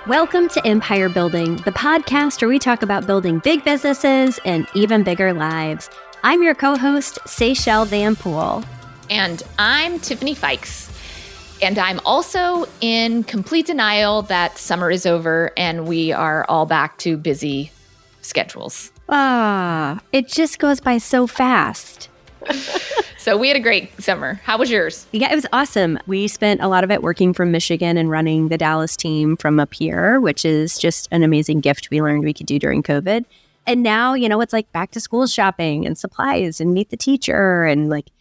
Welcome to Empire Building, the podcast where we talk about building big businesses and even bigger lives. I'm your co-host, Seychelle Van Poel. And I'm Tiffany Fikes. And I'm also in complete denial that summer is over and we are all back to busy schedules. It just goes by so fast. So we had a great summer. How was yours? Yeah, it was awesome. We spent a lot of it working from Michigan and running the Dallas team from up here, which is just an amazing gift we learned we could do during COVID. And now, it's like back to school shopping and supplies and meet the teacher and like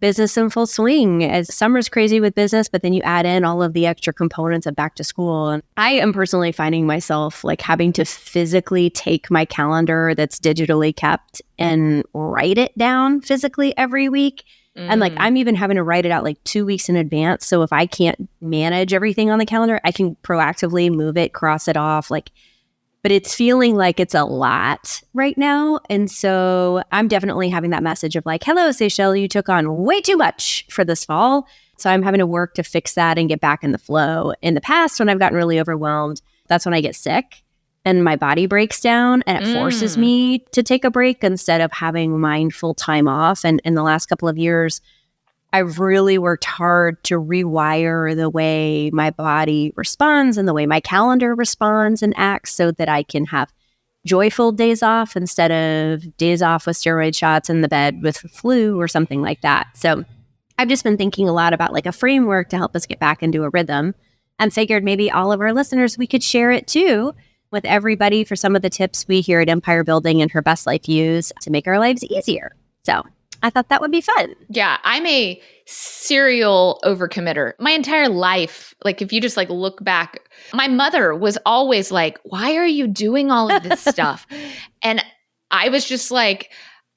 business in full swing as summer's crazy with business, but then you add in all of the extra components of back to school. And I am personally finding myself like having to physically take my calendar that's digitally kept and write it down physically every week. And like, I'm even having to write it out like 2 weeks in advance. So if I can't manage everything on the calendar, I can proactively move it, cross it off, but it's feeling like it's a lot right now. And so I'm definitely having that message of like, hello, Seychelle, you took on way too much for this fall. So I'm having to work to fix that and get back in the flow. In the past, when I've gotten really overwhelmed, that's when I get sick and my body breaks down and it forces me to take a break instead of having mindful time off. And in the last couple of years, I've really worked hard to rewire the way my body responds and the way my calendar responds and acts so that I can have joyful days off instead of days off with steroid shots in the bed with flu or something like that. So I've just been thinking a lot about like a framework to help us get back into a rhythm and figured maybe all of our listeners, we could share it too with everybody for some of the tips we here at Empire Building and Her Best Life use to make our lives easier. So I thought that would be fun. Yeah, I'm a serial overcommitter. My entire life, like if you just like look back, my mother was always like, why are you doing all of this stuff? And I was just like,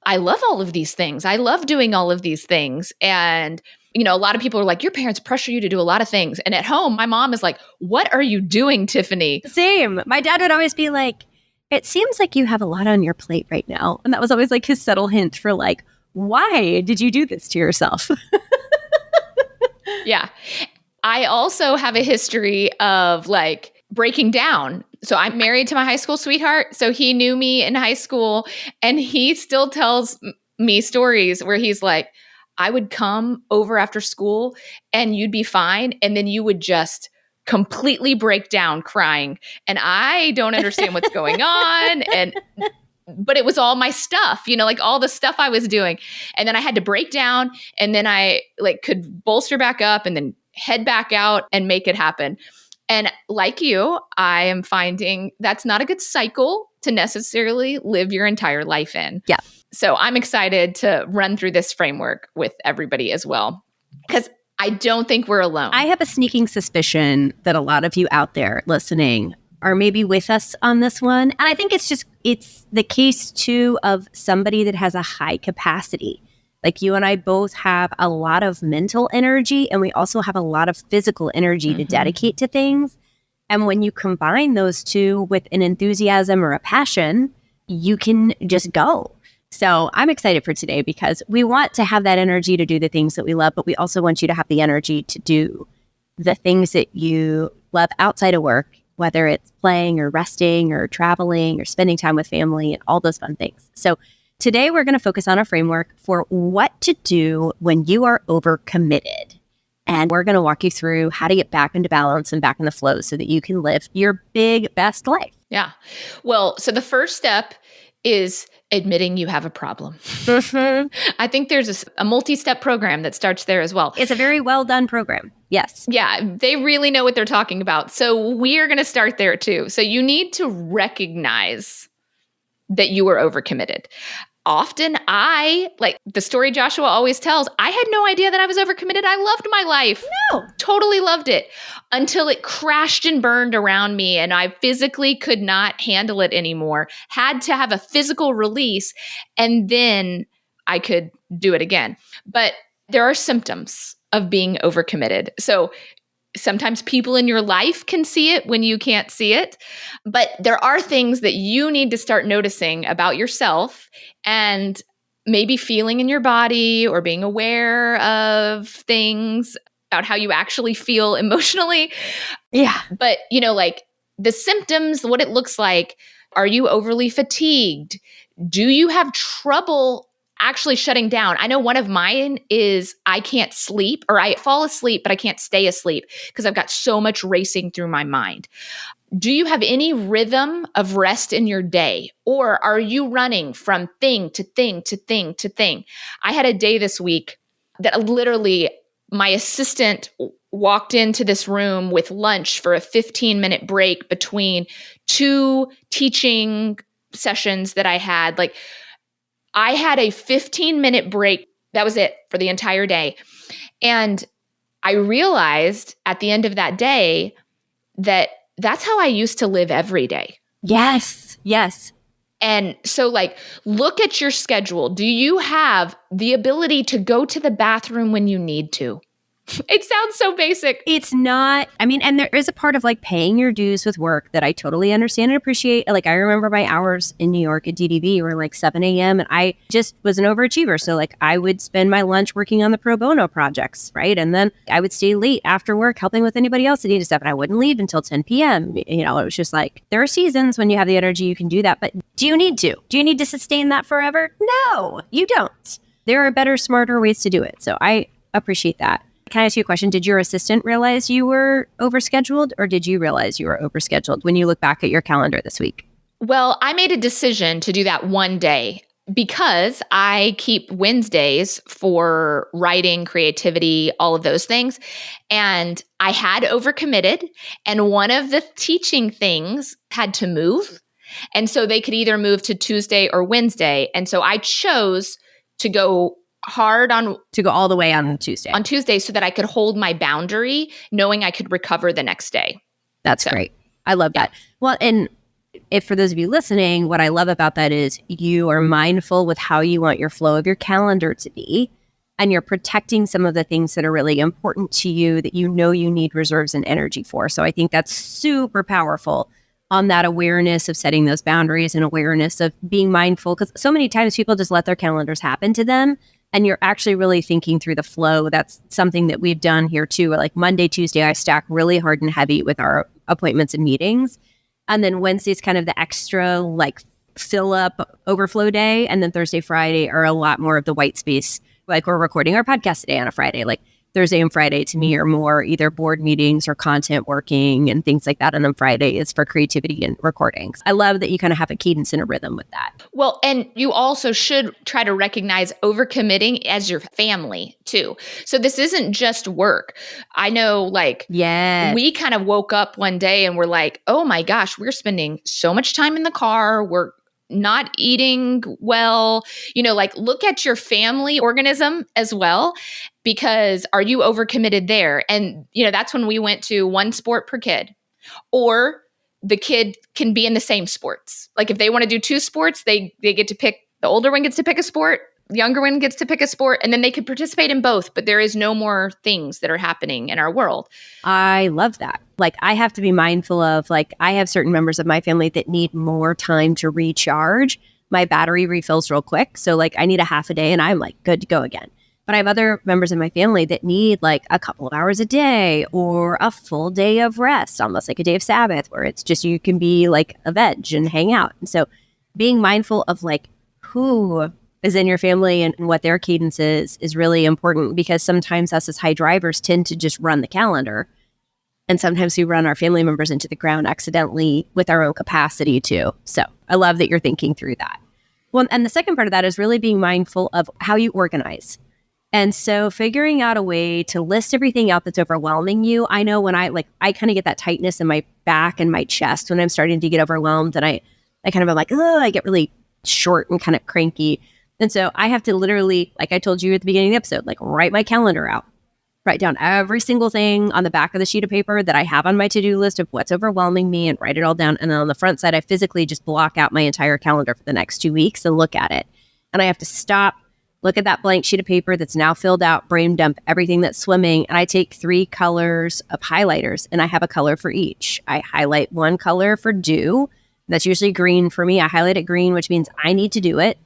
I love all of these things. I love doing all of these things. And, a lot of people are like, your parents pressure you to do a lot of things. And at home, my mom is like, what are you doing, Tiffany? Same. My dad would always be like, it seems like you have a lot on your plate right now. And that was always like his subtle hint for like, why did you do this to yourself? Yeah. I also have a history of like breaking down. So I'm married to my high school sweetheart. So he knew me in high school and he still tells me stories where he's like, I would come over after school and you'd be fine. And then you would just completely break down crying. And I don't understand what's going on. But it was all my stuff, like all the stuff I was doing. And then I had to break down and then I like could bolster back up and then head back out and make it happen. And like you, I am finding that's not a good cycle to necessarily live your entire life in. Yeah. So I'm excited to run through this framework with everybody as well, because I don't think we're alone. I have a sneaking suspicion that a lot of you out there listening are maybe with us on this one. And I think it's the case too of somebody that has a high capacity. Like you and I both have a lot of mental energy and we also have a lot of physical energy to dedicate to things. And when you combine those two with an enthusiasm or a passion, you can just go. So I'm excited for today because we want to have that energy to do the things that we love, but we also want you to have the energy to do the things that you love outside of work, whether it's playing or resting or traveling or spending time with family and all those fun things. So today we're going to focus on a framework for what to do when you are overcommitted. And we're going to walk you through how to get back into balance and back in the flow so that you can live your big, best life. Yeah. Well, so the first step is admitting you have a problem. I think there's a multi-step program that starts there as well. It's a very well done program. Yes. Yeah, they really know what they're talking about. So we are going to start there too. So you need to recognize that you were overcommitted. Often like the story Joshua always tells, I had no idea that I was overcommitted. I loved my life. No. Totally loved it until it crashed and burned around me and I physically could not handle it anymore. Had to have a physical release and then I could do it again. But there are symptoms of being overcommitted. So sometimes people in your life can see it when you can't see it. But there are things that you need to start noticing about yourself and maybe feeling in your body or being aware of things about how you actually feel emotionally. Yeah. But, like the symptoms, what it looks like. Are you overly fatigued? Do you have trouble actually shutting down? I know one of mine is I can't sleep, or I fall asleep, but I can't stay asleep because I've got so much racing through my mind. Do you have any rhythm of rest in your day? Or are you running from thing to thing to thing to thing? I had a day this week that literally my assistant walked into this room with lunch for a 15-minute break between two teaching sessions that I had. Like, I had a 15-minute break. That was it for the entire day. And I realized at the end of that day that that's how I used to live every day. Yes. Yes. And so, like, look at your schedule. Do you have the ability to go to the bathroom when you need to? It sounds so basic. It's not, I mean, and there is a part of like paying your dues with work that I totally understand and appreciate. Like, I remember my hours in New York at DDB were like 7 a.m. and I just was an overachiever. So like I would spend my lunch working on the pro bono projects, right? And then I would stay late after work helping with anybody else that needed stuff. And I wouldn't leave until 10 p.m. You know, it was just like, there are seasons when you have the energy, you can do that. But do you need to? Do you need to sustain that forever? No, you don't. There are better, smarter ways to do it. So I appreciate that. Can I ask you a question? Did your assistant realize you were overscheduled, or did you realize you were overscheduled when you look back at your calendar this week? Well, I made a decision to do that one day because I keep Wednesdays for writing, creativity, all of those things. And I had overcommitted, and one of the teaching things had to move. And so they could either move to Tuesday or Wednesday. And so I chose to go hard to go all the way on Tuesday so that I could hold my boundary, knowing I could recover the next day. That's great. I love that. Well, and if for those of you listening, what I love about that is you are mindful with how you want your flow of your calendar to be, and you're protecting some of the things that are really important to you that you know you need reserves and energy for. So I think that's super powerful on that awareness of setting those boundaries and awareness of being mindful, because so many times people just let their calendars happen to them. And you're actually really thinking through the flow. That's something that we've done here too. Like Monday, Tuesday, I stack really hard and heavy with our appointments and meetings. And then Wednesday's kind of the extra like fill up overflow day. And then Thursday, Friday are a lot more of the white space. Like we're recording our podcast today on a Friday. Like Thursday and Friday to me are more either board meetings or content working and things like that. And then Friday is for creativity and recordings. I love that you kind of have a cadence and a rhythm with that. Well, and you also should try to recognize overcommitting as your family too. So this isn't just work. I know like we kind of woke up one day and we're like, oh my gosh, we're spending so much time in the car. We're not eating well, you know, like look at your family organism as well, because are you overcommitted there? And, you know, that's when we went to one sport per kid, or the kid can be in the same sports. Like if they want to do two sports, they get to pick, the older one gets to pick a sport, the younger one gets to pick a sport, and then they could participate in both, but there is no more things that are happening in our world. I love that. Like I have to be mindful of, like, I have certain members of my family that need more time to recharge. My battery refills real quick. So like I need a half a day and I'm like good to go again. But I have other members of my family that need like a couple of hours a day or a full day of rest, almost like a day of Sabbath, where it's just you can be like a veg and hang out. And so being mindful of like who is in your family and what their cadence is really important, because sometimes us as high drivers tend to just run the calendar. And sometimes we run our family members into the ground accidentally with our own capacity too. So I love that you're thinking through that. Well, and the second part of that is really being mindful of how you organize. And so figuring out a way to list everything out that's overwhelming you. I know when I kind of get that tightness in my back and my chest when I'm starting to get overwhelmed, and I kind of am like, oh, I get really short and kind of cranky. And so I have to literally, like I told you at the beginning of the episode, like write my calendar out, write down every single thing on the back of the sheet of paper that I have on my to-do list of what's overwhelming me and write it all down. And then on the front side, I physically just block out my entire calendar for the next 2 weeks and look at it. And I have to stop, look at that blank sheet of paper that's now filled out, brain dump everything that's swimming. And I take 3 colors of highlighters and I have a color for each. I highlight one color for do. That's usually green for me. I highlight it green, which means I need to do it.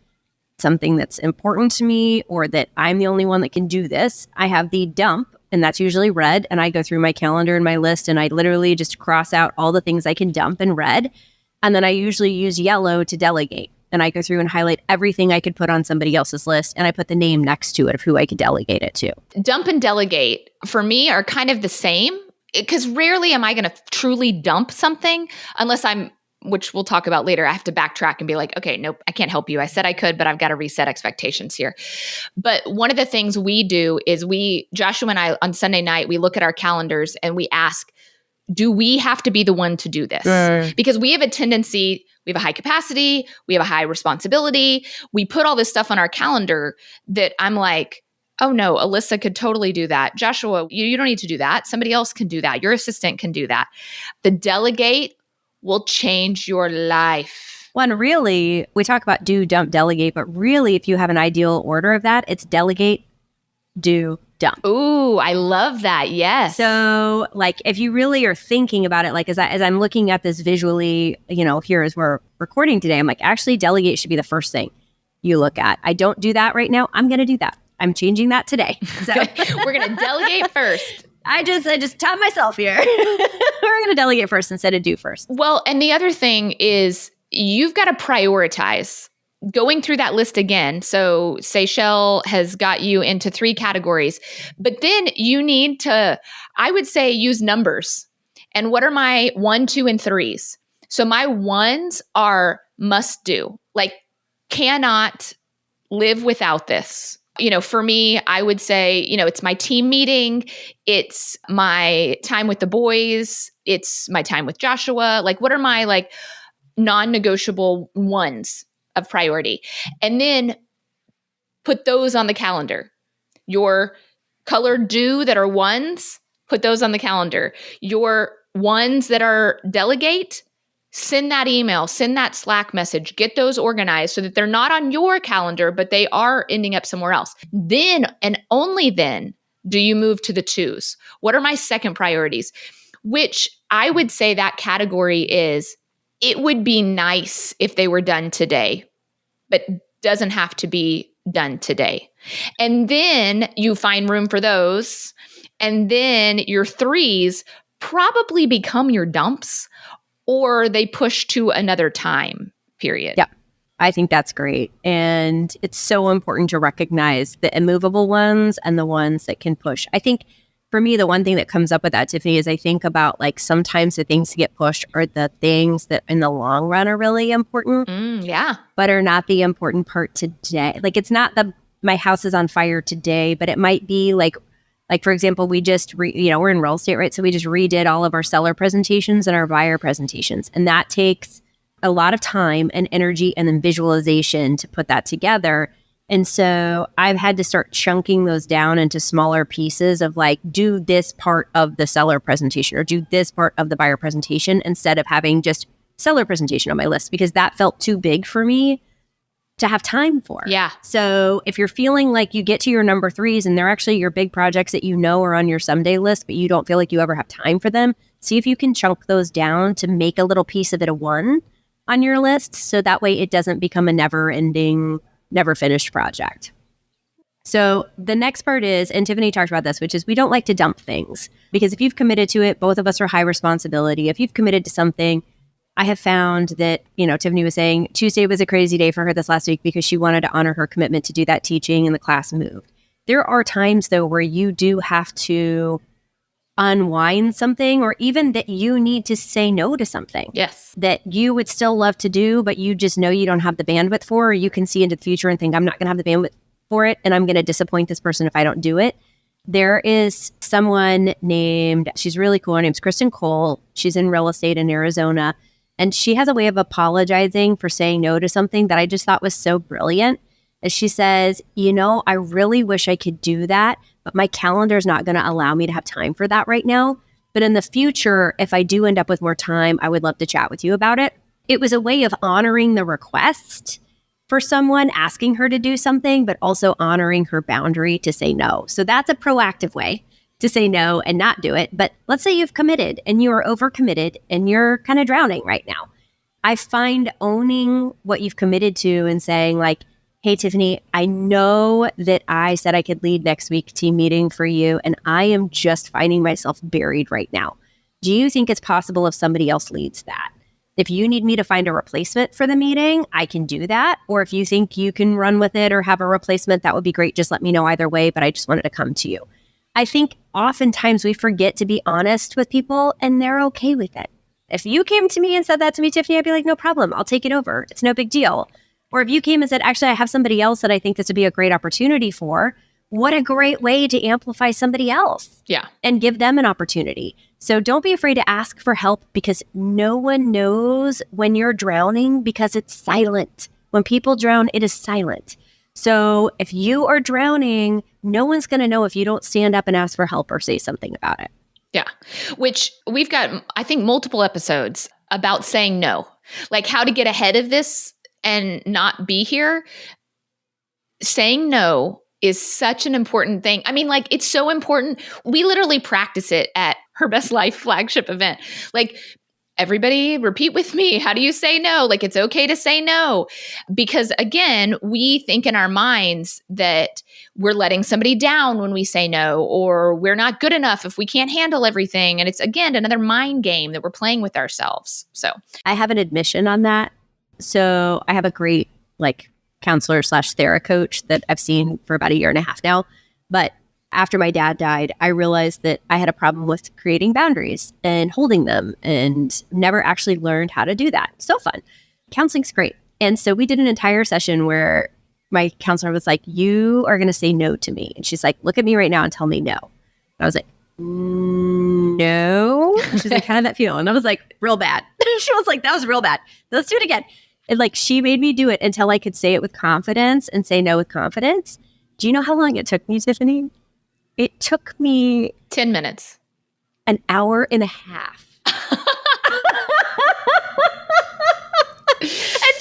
Something that's important to me, or that I'm the only one that can do this. I have the dump and that's usually red. And I go through my calendar and my list, and I literally just cross out all the things I can dump in red. And then I usually use yellow to delegate. And I go through and highlight everything I could put on somebody else's list, and I put the name next to it of who I could delegate it to. Dump and delegate for me are kind of the same, because rarely am I going to truly dump something unless which we'll talk about later, I have to backtrack and be like, okay, nope, I can't help you. I said I could, but I've got to reset expectations here. But one of the things we do is Joshua and I, on Sunday night, we look at our calendars and we ask, do we have to be the one to do this? Because we have a tendency, we have a high capacity, we have a high responsibility. We put all this stuff on our calendar that I'm like, oh no, Alyssa could totally do that. Joshua, you don't need to do that. Somebody else can do that. Your assistant can do that. The delegate will change your life. Well, and really, we talk about do, dump, delegate, but really, if you have an ideal order of that, it's delegate, do, dump. Ooh, I love that. Yes. So, like, if you really are thinking about it, like, as I'm looking at this visually, here as we're recording today, I'm like, actually, delegate should be the first thing you look at. I don't do that right now. I'm going to do that. I'm changing that today. So we're going to delegate first. I just taught myself here. We're going to delegate first instead of do first. Well, and the other thing is you've got to prioritize. Going through that list again. So Seychelles has got you into 3 categories, but then you need to, I would say, use numbers. And what are my 1, 2, and 3s? So my 1s are must do, like cannot live without this. For me, I would say, it's my team meeting. It's my time with the boys. It's my time with Joshua. Like, what are my non-negotiable 1s of priority? And then put those on the calendar. Your colored do that are 1s, put those on the calendar. Your 1s that are delegate, send that email, send that Slack message, get those organized so that they're not on your calendar, but they are ending up somewhere else. Then, and only then, do you move to the 2s. What are my second priorities? Which I would say that category is, it would be nice if they were done today, but doesn't have to be done today. And then you find room for those. And then your 3s probably become your dumps, or they push to another time period. Yeah, I think that's great. And it's so important to recognize the immovable ones and the ones that can push. I think for me, the one thing that comes up with that, Tiffany, is I think about sometimes the things to get pushed are the things that in the long run are really important. Yeah. But are not the important part today. It's not my house is on fire today, but it might be like for example, we just, we're in real estate, right? So we just redid all of our seller presentations and our buyer presentations. And that takes a lot of time and energy and then visualization to put that together. And so I've had to start chunking those down into smaller pieces of do this part of the seller presentation or do this part of the buyer presentation instead of having just seller presentation on my list, because that felt too big for me to have time for. Yeah. So if you're feeling like you get to your number 3s and they're actually your big projects that are on your someday list, but you don't feel like you ever have time for them, see if you can chunk those down to make a little piece of it a 1 on your list. So that way it doesn't become a never-ending, never-finished project. So the next part is, and Tiffany talked about this, which is we don't like to dump things, because if you've committed to it, both of us are high responsibility. If you've committed to something, I have found that, Tiffany was saying Tuesday was a crazy day for her this last week because she wanted to honor her commitment to do that teaching and the class moved. There are times, though, where you do have to unwind something, or even that you need to say no to something. Yes. That you would still love to do, but you just know you don't have the bandwidth for, or you can see into the future and think, I'm not going to have the bandwidth for it, and I'm going to disappoint this person if I don't do it. There is someone named, she's really cool, her name's Kristen Cole. She's in real estate in Arizona. And she has a way of apologizing for saying no to something that I just thought was so brilliant. As she says, I really wish I could do that, but my calendar is not going to allow me to have time for that right now. But in the future, if I do end up with more time, I would love to chat with you about it. It was a way of honoring the request for someone asking her to do something, but also honoring her boundary to say no. So that's a proactive way to say no and not do it. But let's say you've committed and you are overcommitted and you're kind of drowning right now. I find owning what you've committed to and saying hey, Tiffany, I know that I said I could lead next week team meeting for you, and I am just finding myself buried right now. Do you think it's possible if somebody else leads that? If you need me to find a replacement for the meeting, I can do that. Or if you think you can run with it or have a replacement, that would be great. Just let me know either way, but I just wanted to come to you. I think oftentimes we forget to be honest with people and they're okay with it. If you came to me and said that to me, Tiffany, I'd be like, no problem. I'll take it over. It's no big deal. Or if you came and said, actually, I have somebody else that I think this would be a great opportunity for, what a great way to amplify somebody else. Yeah. And give them an opportunity. So don't be afraid to ask for help because no one knows when you're drowning because it's silent. When people drown, it is silent. So if you are drowning, no one's going to know if you don't stand up and ask for help or say something about it. Yeah. Which we've got, I think, multiple episodes about saying no, like how to get ahead of this and not be here. Saying no is such an important thing. I mean, like, it's so important. We literally practice it at Her Best Life flagship event. Like, everybody repeat with me. How do you say no? Like, it's okay to say no. Because again, we think in our minds that we're letting somebody down when we say no, or we're not good enough if we can't handle everything. And it's, again, another mind game that we're playing with ourselves. So I have an admission on that. So I have a great, counselor / thera coach that I've seen for about 1.5 years now. But after my dad died, I realized that I had a problem with creating boundaries and holding them and never actually learned how to do that. So fun. Counseling's great. And so we did an entire session where my counselor was like, you are going to say no to me. And she's like, look at me right now and tell me no. And I was like, no. And she's like, how did that feel? And I was like, real bad. She was like, that was real bad. Let's do it again. And she made me do it until I could say it with confidence and say no with confidence. Do you know how long it took me, Tiffany? It took me 10 minutes. An hour and a half. And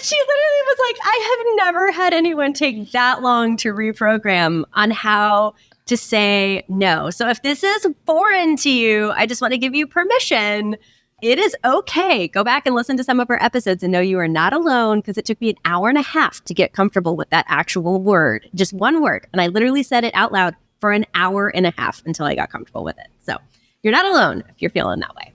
she literally was like, I have never had anyone take that long to reprogram on how to say no. So if this is foreign to you, I just want to give you permission. It is okay. Go back and listen to some of our episodes and know you are not alone, because it took me an hour and a half to get comfortable with that actual word. Just one word. And I literally said it out loud for an hour and a half until I got comfortable with it. So you're not alone if you're feeling that way.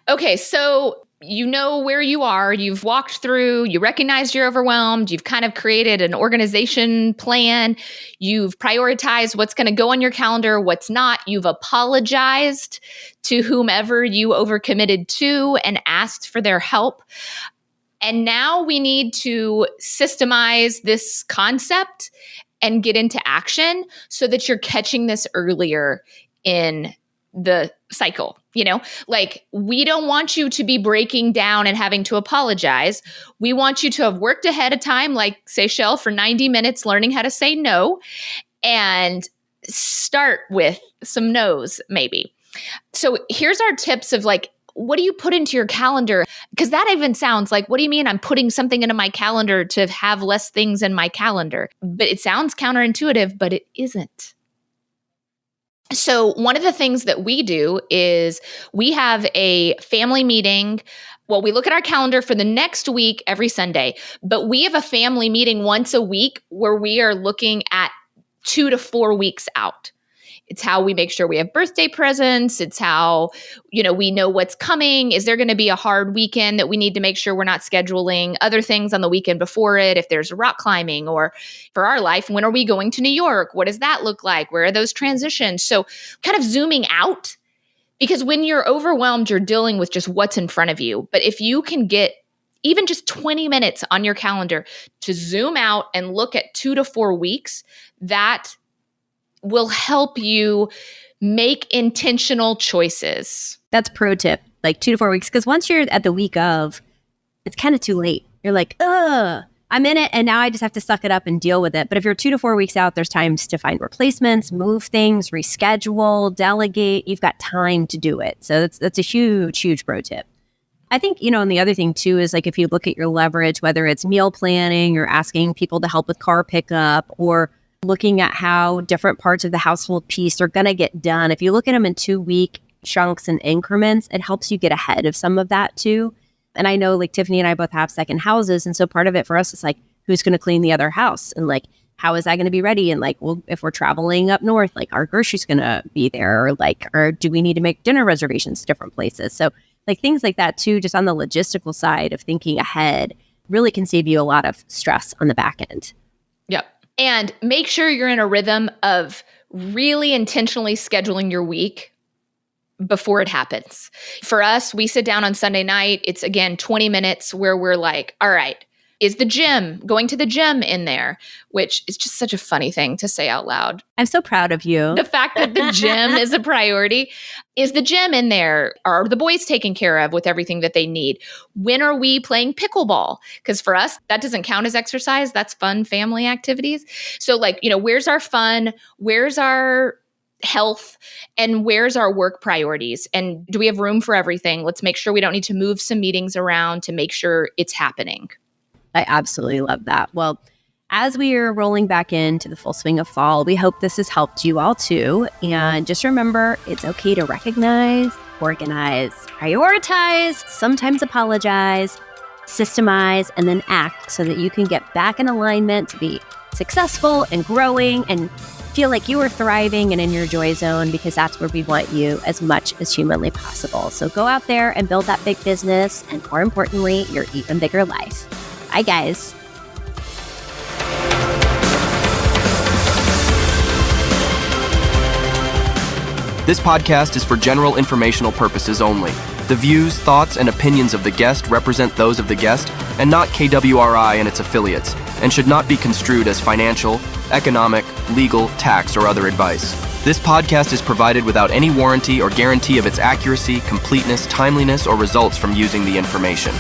Okay, so you know where you are. You've walked through, you recognize you're overwhelmed. You've kind of created an organization plan. You've prioritized what's going to go on your calendar, what's not. You've apologized to whomever you overcommitted to and asked for their help. And now we need to systemize this concept and get into action so that you're catching this earlier in the cycle. We don't want you to be breaking down and having to apologize. We want you to have worked ahead of time, like Seychelles, for 90 minutes, learning how to say no, and start with some no's maybe. So here's our tips of what do you put into your calendar? Because that even sounds like, what do you mean I'm putting something into my calendar to have less things in my calendar? But it sounds counterintuitive, but it isn't. So one of the things that we do is we have a family meeting. Well, we look at our calendar for the next week every Sunday, but we have a family meeting once a week where we are looking at 2 to 4 weeks out. It's how we make sure we have birthday presents. It's how, we know what's coming. Is there going to be a hard weekend that we need to make sure we're not scheduling other things on the weekend before it? If there's rock climbing, or for our life, when are we going to New York? What does that look like? Where are those transitions? So kind of zooming out, because when you're overwhelmed, you're dealing with just what's in front of you. But if you can get even just 20 minutes on your calendar to zoom out and look at 2 to 4 weeks, that will help you make intentional choices. That's pro tip, 2 to 4 weeks. Because once you're at the week of, it's kind of too late. You're like, I'm in it, and now I just have to suck it up and deal with it. But if you're 2 to 4 weeks out, there's times to find replacements, move things, reschedule, delegate. You've got time to do it. So that's a huge, huge pro tip. I think, and the other thing too is if you look at your leverage, whether it's meal planning or asking people to help with car pickup, or looking at how different parts of the household piece are going to get done. If you look at them in 2-week chunks and increments, it helps you get ahead of some of that too. And I know Tiffany and I both have second houses. And so part of it for us is who's going to clean the other house? And like, how is that going to be ready? And like, well, if we're traveling up north, like our groceries going to be there, or do we need to make dinner reservations to different places? So like things like that too, just on the logistical side of thinking ahead really can save you a lot of stress on the back end. Yep. And make sure you're in a rhythm of really intentionally scheduling your week before it happens. For us, we sit down on Sunday night. It's again 20 minutes where we're like, all right, is going to the gym in there? Which is just such a funny thing to say out loud. I'm so proud of you. The fact that the gym is a priority. Is the gym in there? Are the boys taken care of with everything that they need? When are we playing pickleball? Because for us, that doesn't count as exercise. That's fun family activities. So like, where's our fun? Where's our health? And where's our work priorities? And do we have room for everything? Let's make sure we don't need to move some meetings around to make sure it's happening. I absolutely love that. Well, as we are rolling back into the full swing of fall, we hope this has helped you all too. And just remember, it's okay to recognize, organize, prioritize, sometimes apologize, systemize, and then act so that you can get back in alignment to be successful and growing and feel like you are thriving and in your joy zone, because that's where we want you as much as humanly possible. So go out there and build that big business, and more importantly, your even bigger life. Bye, guys. This podcast is for general informational purposes only. The views, thoughts, and opinions of the guest represent those of the guest and not KWRI and its affiliates, and should not be construed as financial, economic, legal, tax, or other advice. This podcast is provided without any warranty or guarantee of its accuracy, completeness, timeliness, or results from using the information.